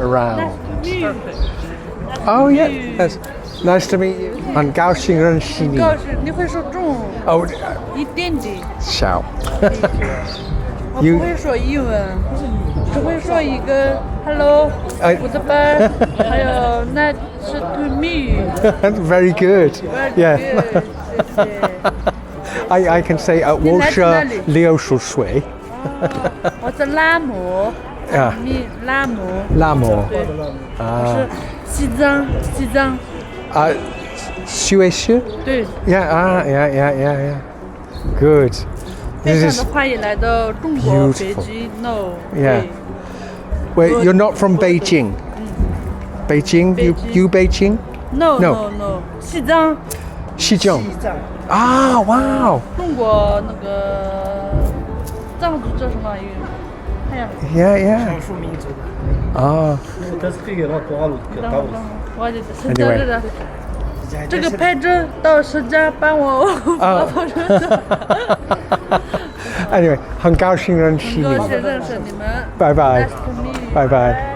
around. Perfect. Oh yeah, that's nice to meet you. 很高兴认识你。告诉你会说中文哦，一点点，小。我不会说英文，只会说一个 hello, goodbye， 还有 nice to meet you. Very good. Very Yeah. good. 谢谢。I can say 我是60岁。我是拉姆，啊，拉姆，拉姆。对，我是西藏。Suécia? 对。Yeah. Good. 非 This 常 is 的欢迎来到中国北京 ，no。 Yeah. Wait, you're not from Beijing? Beijing? You Beijing? No. 西藏。西藏。啊，哇！中国那个藏族叫什么语？哎呀。Yeah. 少数民族。啊。但是这个往光了，等会儿，我这个拍照到时间帮我发朋友圈。Anyway, 很高兴认识你。高兴认识你们。拜拜。Nice to meet you. 拜拜。